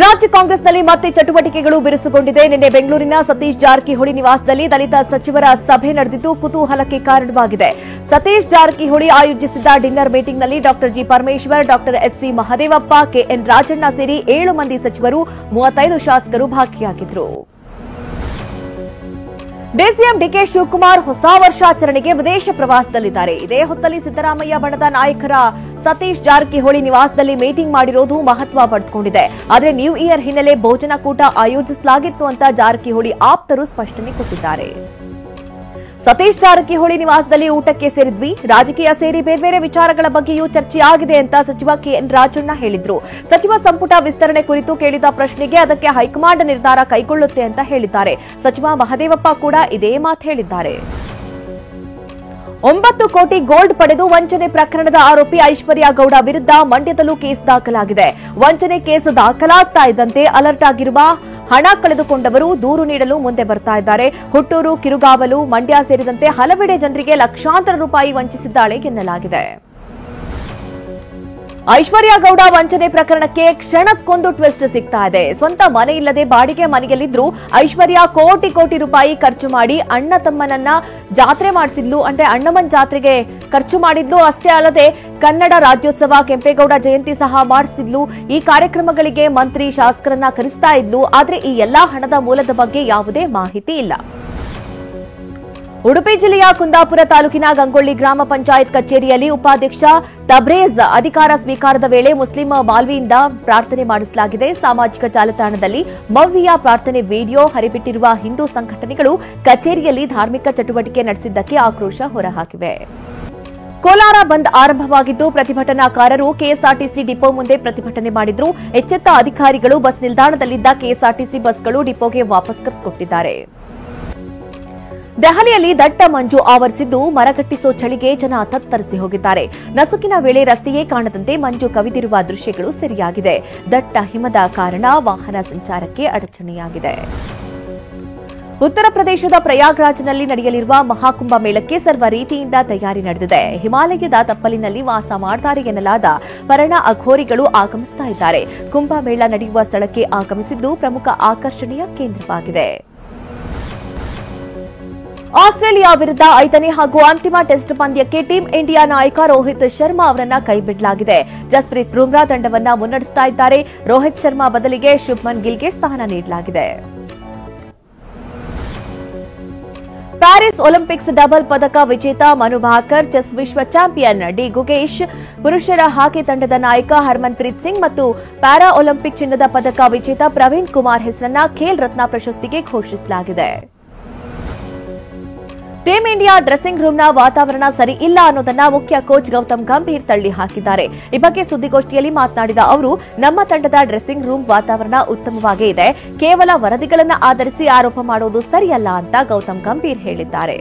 ರಾಜ್ಯ ಕಾಂಗ್ರೆಸ್ನಲ್ಲಿ ಮತ್ತೆ ಚಟುವಟಿಕೆಗಳು ಬಿರುಸುಗೊಂಡಿದೆ. ನಿನ್ನೆ ಬೆಂಗಳೂರಿನ ಸತೀಶ್ ಜಾರಕಿಹೊಳಿ ನಿವಾಸದಲ್ಲಿ ದಲಿತ ಸಚಿವರ ಸಭೆ ನಡೆದಿದ್ದು ಕುತೂಹಲಕ್ಕೆ ಕಾರಣವಾಗಿದೆ. ಸತೀಶ್ ಜಾರಕಿಹೊಳಿ ಆಯೋಜಿಸಿದ್ದ ಡಿನ್ನರ್ ಮೀಟಿಂಗ್ನಲ್ಲಿ doctor G Parameshwar, doctor H C. Mahadevappa, K N Rajanna ಸೇರಿ 7 ಮಂದಿ ಸಚಿವರು, 35 ಶಾಸಕರು ಭಾಗಿಯಾಗಿದ್ದರು. ಡಿಸಿಎಂ ಡಿಕೆ ಶಿವಕುಮಾರ್ ಹೊಸ ವರ್ಷಾಚರಣೆಗೆ ವಿದೇಶ ಪ್ರವಾಸದಲ್ಲಿದ್ದಾರೆ. ಇದೇ ಹೊತ್ತಲ್ಲಿ ಸಿದ್ದರಾಮಯ್ಯ ಬಣದ ನಾಯಕರ ಸತೀಶ್ ಜಾರಕಿಹೊಳಿ ನಿವಾಸದಲ್ಲಿ ಮೀಟಿಂಗ್ ಮಾಡಿರೋದು ಮಹತ್ವ ಪಡೆದುಕೊಂಡಿದೆ. ಆದರೆ ನ್ಯೂ ಇಯರ್ ಹಿನ್ನೆಲೆ ಭೋಜನ ಕೂಟ ಆಯೋಜಿಸಲಾಗಿತ್ತು ಅಂತ ಜಾರಕಿಹೊಳಿ ಆಪ್ತರು ಸ್ಪಷ್ಟನೆ ಕೊಟ್ಟಿದ್ದಾರೆ. ಸತೀಶ್ ಜಾರಕಿಹೊಳಿ ನಿವಾಸದಲ್ಲಿ ಊಟಕ್ಕೆ ಸೇರಿದ್ವಿ, ರಾಜಕೀಯ ಸೇರಿ ಬೇರೆ ವಿಚಾರಗಳ ಬಗ್ಗೆಯೂ ಚರ್ಚೆಯಾಗಿದೆ ಅಂತ ಸಚಿವ ಕೆಎನ್ ರಾಜಣ್ಣ ಹೇಳಿದ್ರು. ಸಚಿವ ಸಂಪುಟ ವಿಸ್ತರಣೆ ಕುರಿತು ಕೇಳಿದ ಪ್ರಶ್ನೆಗೆ ಅದಕ್ಕೆ ಹೈಕಮಾಂಡ್ ನಿರ್ಧಾರ ಕೈಗೊಳ್ಳುತ್ತೆ ಅಂತ ಹೇಳಿದ್ದಾರೆ. ಸಚಿವ ಮಹದೇವಪ್ಪ ಕೂಡ ಇದೇ ಮಾತು ಹೇಳಿದ್ದಾರೆ. 9 ಕೋಟಿ ಗೋಲ್ಡ್ ಪಡೆದು ವಂಚನೆ ಪ್ರಕರಣದ ಆರೋಪಿ ಐಶ್ವರ್ಯ ಗೌಡ ವಿರುದ್ಧ ಮಂಡ್ಯದಲ್ಲೂ ಕೇಸ್ ದಾಖಲಾಗಿದೆ. ವಂಚನೆ ಕೇಸ್ ದಾಖಲಾಗ್ತಾ ಇದ್ದಂತೆ ಅಲರ್ಟ್ ಆಗಿರುವ ಹಣ ಕಳೆದುಕೊಂಡವರು ದೂರು ನೀಡಲು ಮುಂದೆ ಬರ್ತಾ ಇದ್ದಾರೆ. ಹುಟ್ಟೂರು, ಕಿರುಗಾವಲು, ಮಂಡ್ಯ ಸೇರಿದಂತೆ ಹಲವೆಡೆ ಜನರಿಗೆ ಲಕ್ಷಾಂತರ ರೂಪಾಯಿ ವಂಚಿಸಿದ್ದಾಳೆ ಎನ್ನಲಾಗಿದೆ. ಐಶ್ವರ್ಯ ಗೌಡ ವಂಚನೆ ಪ್ರಕರಣಕ್ಕೆ ಕ್ಷಣಕ್ಕೊಂದು ಟ್ವಿಸ್ಟ್ ಸಿಗ್ತಾ ಇದೆ. ಸ್ವಂತ ಮನೆ ಇಲ್ಲದೆ ಬಾಡಿಗೆ ಮನೆಯಲ್ಲಿದ್ರೂ ಐಶ್ವರ್ಯ ಕೋಟಿ ರೂಪಾಯಿ ಖರ್ಚು ಮಾಡಿ ಅಣ್ಣ ತಮ್ಮನನ್ನ ಜಾತ್ರೆ ಮಾಡಿಸಿದ್ಲು. ಅಂದ್ರೆ ಅಣ್ಣಮ್ಮನ್ ಜಾತ್ರೆಗೆ ಖರ್ಚು ಮಾಡಿದ್ಲು. ಅಷ್ಟೇ ಅಲ್ಲದೆ ಕನ್ನಡ ರಾಜ್ಯೋತ್ಸವ, ಕೆಂಪೇಗೌಡ ಜಯಂತಿ ಸಹ ಮಾಡಿಸಿದ್ಲು. ಈ ಕಾರ್ಯಕ್ರಮಗಳಿಗೆ ಮಂತ್ರಿ, ಶಾಸಕರನ್ನ ಕರೆಸ್ತಾ ಇದ್ಲು. ಆದ್ರೆ ಈ ಎಲ್ಲಾ ಹಣದ ಮೂಲದ ಬಗ್ಗೆ ಯಾವುದೇ ಮಾಹಿತಿ ಇಲ್ಲ. ಉಡುಪಿ ಜಿಲ್ಲೆಯ ಕುಂದಾಪುರ ತಾಲೂಕಿನ ಗಂಗೊಳ್ಳಿ ಗ್ರಾಮ ಪಂಚಾಯತ್ ಕಚೇರಿಯಲ್ಲಿ ಉಪಾಧ್ಯಕ್ಷ ತಬ್ರೇಜ್ ಅಧಿಕಾರ ಸ್ವೀಕಾರದ ವೇಳೆ ಮುಸ್ಲಿಂ ಬಾಲ್ವಿಯಿಂದ ಪ್ರಾರ್ಥನೆ ಮಾಡಿಸಲಾಗಿದೆ. ಸಾಮಾಜಿಕ ಜಾಲತಾಣದಲ್ಲಿ ಮವ್ವಿಯ ಪ್ರಾರ್ಥನೆ ವಿಡಿಯೋ ಹರಿಬಿಟ್ಟಿರುವ ಹಿಂದೂ ಸಂಘಟನೆಗಳು ಕಚೇರಿಯಲ್ಲಿ ಧಾರ್ಮಿಕ ಚಟುವಟಿಕೆ ನಡೆಸಿದ್ದಕ್ಕೆ ಆಕ್ರೋಶ ಹೊರಹಾಕಿವೆ. ಕೋಲಾರ ಬಂದ್ ಆರಂಭವಾಗಿದ್ದು ಪ್ರತಿಭಟನಾಕಾರರು ಕೆಎಸ್ಆರ್ಟಿಸಿ ಡಿಪೋ ಮುಂದೆ ಪ್ರತಿಭಟನೆ ಮಾಡಿದ್ರು. ಎಚ್ಚೆತ್ತ ಅಧಿಕಾರಿಗಳು ಬಸ್ ನಿಲ್ದಾಣದಲ್ಲಿದ್ದ ಕೆಎಸ್ಆರ್ಟಿಸಿ ಬಸ್ಗಳು ಡಿಪೋಗೆ ವಾಪಸ್ ಕರೆಸಿಕೊಟ್ಟಿದ್ದಾರೆ. ದೆಹಲಿಯಲ್ಲಿ ದಟ್ಟ ಮಂಜು ಆವರಿಸಿದ್ದು ಮರಗಟ್ಟಿಸೋ ಚಳಿಗೆ ಜನ ತತ್ತರಿಸಿ ಹೋಗಿದ್ದಾರೆ. ನಸುಕಿನ ವೇಳೆ ರಸ್ತೆಯೇ ಕಾಣದಂತೆ ಮಂಜು ಕವಿದಿರುವ ದೃಶ್ಯಗಳು ಸೆರೆಯಾಗಿದೆ. ದಟ್ಟ ಹಿಮದ ಕಾರಣ ವಾಹನ ಸಂಚಾರಕ್ಕೆ ಅಡಚಣೆಯಾಗಿದೆ. ಉತ್ತರ ಪ್ರದೇಶದ ಪ್ರಯಾಗ್ರಾಜ್ನಲ್ಲಿ ನಡೆಯಲಿರುವ ಮಹಾಕುಂಭ ಮೇಳಕ್ಕೆ ಸರ್ವ ರೀತಿಯಿಂದ ತಯಾರಿ ನಡೆದಿದೆ. ಹಿಮಾಲಯದ ತಪ್ಪಲಿನಲ್ಲಿ ವಾಸ ಮಾಡ್ತಾರೆ ಎನ್ನಲಾದ ಪರಣ ಅಘೋರಿಗಳು ಆಗಮಿಸ್ತಾ ಇದ್ದಾರೆ. ಕುಂಭಮೇಳ ನಡೆಯುವ ಸ್ಥಳಕ್ಕೆ ಆಗಮಿಸಿದ್ದು ಪ್ರಮುಖ ಆಕರ್ಷಣೆಯ ಕೇಂದ್ರವಾಗಿದೆ. ಆಸ್ಟ್ರೇಲಿಯಾ ವಿರುದ್ಧ 5ನೇ ಹಾಗೂ ಅಂತಿಮ ಟೆಸ್ಟ್ ಪಂದ್ಯಕ್ಕೆ ಟೀಂ ಇಂಡಿಯಾ ನಾಯಕ ರೋಹಿತ್ ಶರ್ಮಾ ಅವರನ್ನ ಕೈಬಿಡಲಾಗಿದೆ. ಜಸ್ಪ್ರೀತ್ ಬುಮ್ರಾ ತಂಡವನ್ನ ಮುನ್ನಡೆಸ್ತಾ ಇದ್ದಾರೆ. ರೋಹಿತ್ ಶರ್ಮಾ ಬದಲಿಗೆ ಶುಭ್ಮನ್ ಗಿಲ್ಗೆ ಸ್ಥಾನ ನೀಡಲಾಗಿದೆ. ಪ್ಯಾರಿಸ್ ಒಲಿಂಪಿಕ್ಸ್ ಡಬಲ್ ಪದಕ ವಿಜೇತ ಮನು ಭಾಕರ್, ಚೆಸ್ ವಿಶ್ವ ಚಾಂಪಿಯನ್ ಡಿ ಗುಗೇಶ್, ಪುರುಷರ ಹಾಕಿ ತಂಡದ ನಾಯಕ ಹರ್ಮನ್ ಪ್ರೀತ್ ಸಿಂಗ್ ಮತ್ತು ಪ್ಯಾರಾ ಒಲಿಂಪಿಕ್ ಚಿನ್ನದ ಪದಕ ವಿಜೇತ ಪ್ರವೀಣ್ ಕುಮಾರ್ ಹೆಸರನ್ನ ಖೇಲ್ ರತ್ನ ಪ್ರಶಸ್ತಿಗೆ ಘೋಷಿಸಲಾಗಿದೆ. ಟೀಂ ಇಂಡಿಯಾ ಡ್ರೆಸ್ಸಿಂಗ್ ರೂಮ್ನ ವಾತಾವರಣ ಸರಿ ಇಲ್ಲ ಅನ್ನೋದನ್ನ ಮುಖ್ಯ ಕೋಚ್ ಗೌತಮ್ ಗಂಭೀರ್ ತಳ್ಳಿ ಹಾಕಿದ್ದಾರೆ. ಈ ಬಗ್ಗೆ ಸುದ್ದಿಗೋಷ್ಠಿಯಲ್ಲಿ ಮಾತನಾಡಿದ ಅವರು, ನಮ್ಮ ತಂಡದ ಡ್ರೆಸ್ಸಿಂಗ್ ರೂಮ್ ವಾತಾವರಣ ಉತ್ತಮವಾಗೇ ಇದೆ. ಕೇವಲ ವರದಿಗಳನ್ನು ಆಧರಿಸಿ ಆರೋಪ ಮಾಡುವುದು ಸರಿಯಲ್ಲ ಅಂತ ಗೌತಮ್ ಗಂಭೀರ್ ಹೇಳಿದ್ದಾರೆ.